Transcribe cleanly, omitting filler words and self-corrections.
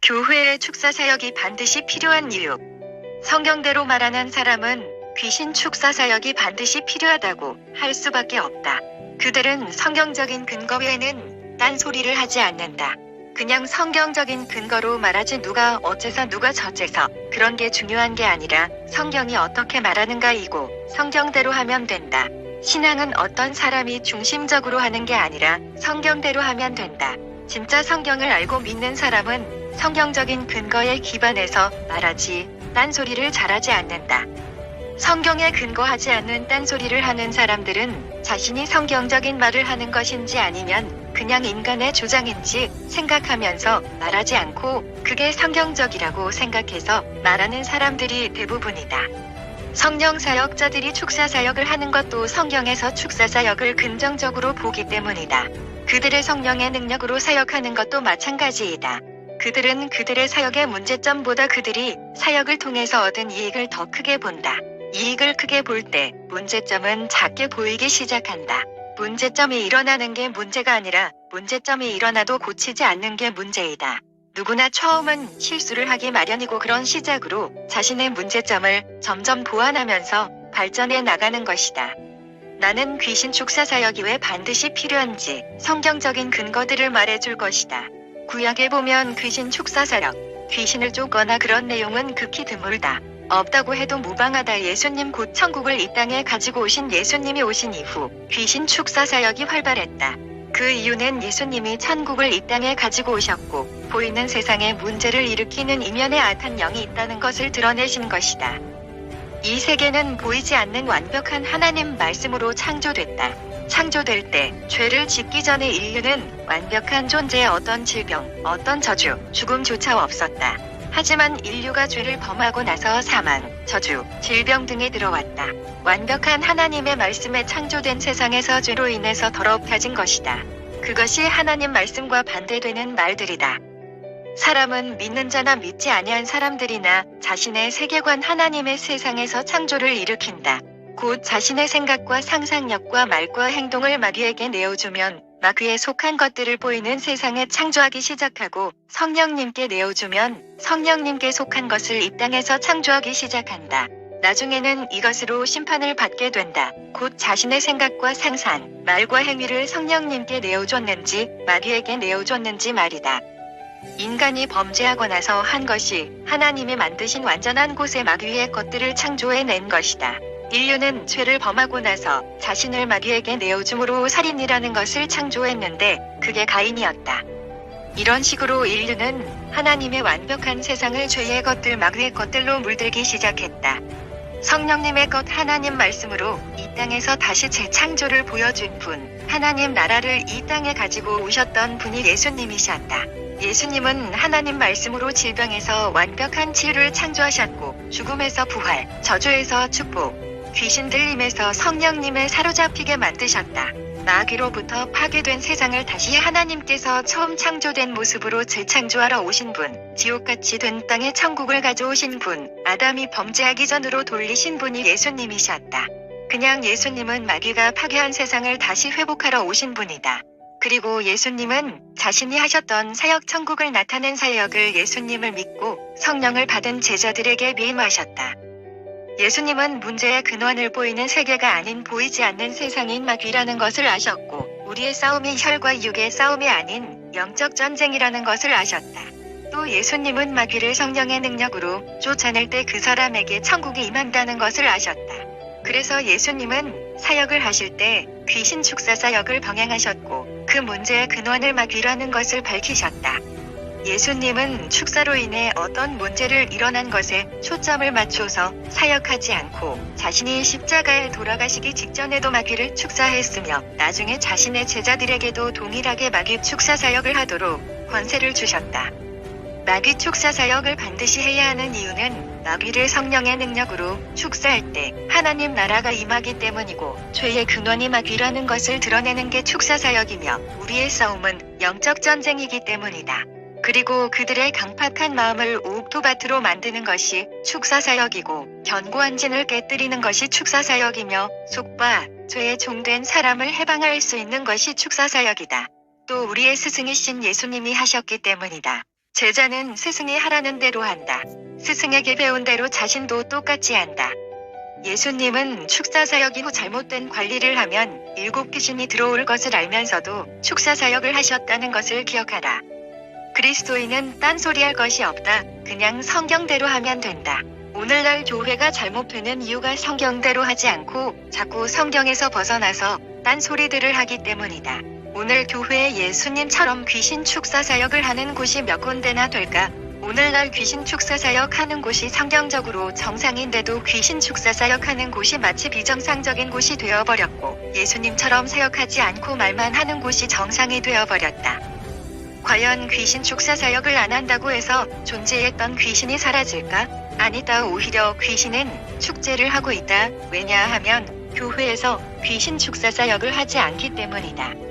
교회의 축사사역이 반드시 필요한 이유. 성경대로 말하는 사람은 귀신 축사사역이 반드시 필요하다고 할 수밖에 없다. 그들은 성경적인 근거 외에는 딴소리를 하지 않는다. 그냥 성경적인 근거로 말하지 누가 어째서 누가 저째서 그런 게 중요한 게 아니라 성경이 어떻게 말하는가이고 성경대로 하면 된다. 신앙은 어떤 사람이 중심적으로 하는 게 아니라 성경대로 하면 된다. 진짜 성경을 알고 믿는 사람은 성경적인 근거에 기반해서 말하지 딴소리를 잘하지 않는다. 성경에 근거하지 않는 딴소리를 하는 사람들은 자신이 성경적인 말을 하는 것인지 아니면 그냥 인간의 주장인지 생각하면서 말하지 않고 그게 성경적이라고 생각해서 말하는 사람들이 대부분이다. 성령 사역자들이 축사사역을 하는 것도 성경에서 축사사역을 긍정적으로 보기 때문이다. 그들의 성령의 능력으로 사역하는 것도 마찬가지이다. 그들은 그들의 사역의 문제점보다 그들이 사역을 통해서 얻은 이익을 더 크게 본다. 이익을 크게 볼 때 문제점은 작게 보이기 시작한다. 문제점이 일어나는 게 문제가 아니라 문제점이 일어나도 고치지 않는 게 문제이다. 누구나 처음은 실수를 하기 마련이고 그런 시작으로 자신의 문제점을 점점 보완하면서 발전해 나가는 것이다. 나는 귀신 축사사역이 왜 반드시 필요한지 성경적인 근거들을 말해줄 것이다. 구약에 보면 귀신 축사사역, 귀신을 쫓거나 그런 내용은 극히 드물다. 없다고 해도 무방하다. 예수님 곧 천국을 이 땅에 가지고 오신 예수님이 오신 이후 귀신 축사사역이 활발했다. 그 이유는 예수님이 천국을 이 땅에 가지고 오셨고 보이는 세상에 문제를 일으키는 이면에 악한 영이 있다는 것을 드러내신 것이다. 이 세계는 보이지 않는 완벽한 하나님 말씀으로 창조됐다. 창조될 때 죄를 짓기 전에 인류는 완벽한 존재의 어떤 질병, 어떤 저주, 죽음조차 없었다. 하지만 인류가 죄를 범하고 나서 사망, 저주, 질병 등이 들어왔다. 완벽한 하나님의 말씀에 창조된 세상에서 죄로 인해서 더럽혀진 것이다. 그것이 하나님 말씀과 반대되는 말들이다. 사람은 믿는 자나 믿지 아니한 사람들이나 자신의 세계관 하나님의 세상에서 창조를 일으킨다. 곧 자신의 생각과 상상력과 말과 행동을 마귀에게 내어주면 마귀에 속한 것들을 보이는 세상에 창조하기 시작하고 성령님께 내어주면 성령님께 속한 것을 이 땅에서 창조하기 시작한다. 나중에는 이것으로 심판을 받게 된다. 곧 자신의 생각과 상상, 말과 행위를 성령님께 내어줬는지 마귀에게 내어줬는지 말이다. 인간이 범죄하고 나서 한 것이 하나님이 만드신 완전한 곳에 마귀의 것들을 창조해낸 것이다. 인류는 죄를 범하고 나서 자신을 마귀에게 내어줌으로 살인이라는 것을 창조했는데 그게 가인이었다. 이런 식으로 인류는 하나님의 완벽한 세상을 죄의 것들 마귀의 것들로 물들기 시작했다. 성령님의 것 하나님 말씀으로 이 땅에서 다시 재창조를 보여준 분, 하나님 나라를 이 땅에 가지고 오셨던 분이 예수님이셨다. 예수님은 하나님 말씀으로 질병에서 완벽한 치유를 창조하셨고 죽음에서 부활, 저주에서 축복, 귀신 들림에서 성령님에 사로잡히게 만드셨다. 마귀로부터 파괴된 세상을 다시 하나님께서 처음 창조된 모습으로 재창조하러 오신 분, 지옥같이 된 땅에 천국을 가져오신 분, 아담이 범죄하기 전으로 돌리신 분이 예수님이셨다. 그냥 예수님은 마귀가 파괴한 세상을 다시 회복하러 오신 분이다. 그리고 예수님은 자신이 하셨던 사역 천국을 나타낸 사역을 예수님을 믿고 성령을 받은 제자들에게 비임하셨다. 예수님은 문제의 근원을 보이는 세계가 아닌 보이지 않는 세상인 마귀라는 것을 아셨고 우리의 싸움이 혈과 육의 싸움이 아닌 영적 전쟁이라는 것을 아셨다. 또 예수님은 마귀를 성령의 능력으로 쫓아낼 때 그 사람에게 천국이 임한다는 것을 아셨다. 그래서 예수님은 사역을 하실 때 귀신 축사 사역을 병행하셨고 그 문제의 근원을 마귀라는 것을 밝히셨다. 예수님은 축사로 인해 어떤 문제를 일어난 것에 초점을 맞춰서 사역하지 않고 자신이 십자가에 돌아가시기 직전에도 마귀를 축사했으며 나중에 자신의 제자들에게도 동일하게 마귀 축사 사역을 하도록 권세를 주셨다. 마귀 축사 사역을 반드시 해야 하는 이유는 마귀를 성령의 능력으로 축사할 때 하나님 나라가 임하기 때문이고 죄의 근원이 마귀라는 것을 드러내는 게 축사 사역이며 우리의 싸움은 영적 전쟁이기 때문이다. 그리고 그들의 강팍한 마음을 옥토밭으로 만드는 것이 축사사역이고 견고한 진을 깨뜨리는 것이 축사사역이며 속바, 죄의 종된 사람을 해방할 수 있는 것이 축사사역이다. 또 우리의 스승이신 예수님이 하셨기 때문이다. 제자는 스승이 하라는 대로 한다. 스승에게 배운 대로 자신도 똑같이 한다. 예수님은 축사사역 이후 잘못된 관리를 하면 7 귀신이 들어올 것을 알면서도 축사사역을 하셨다는 것을 기억하라. 그리스도인은 딴소리할 것이 없다. 그냥 성경대로 하면 된다. 오늘날 교회가 잘못되는 이유가 성경대로 하지 않고 자꾸 성경에서 벗어나서 딴소리들을 하기 때문이다. 오늘 교회에 예수님처럼 귀신 축사사역을 하는 곳이 몇 군데나 될까? 오늘날 귀신 축사사역 하는 곳이 성경적으로 정상인데도 귀신 축사사역 하는 곳이 마치 비정상적인 곳이 되어버렸고, 예수님처럼 사역하지 않고 말만 하는 곳이 정상이 되어버렸다. 과연 귀신 축사사역을 안 한다고 해서 존재했던 귀신이 사라질까? 아니다. 오히려 귀신은 축제를 하고 있다. 왜냐하면 교회에서 귀신 축사사역을 하지 않기 때문이다.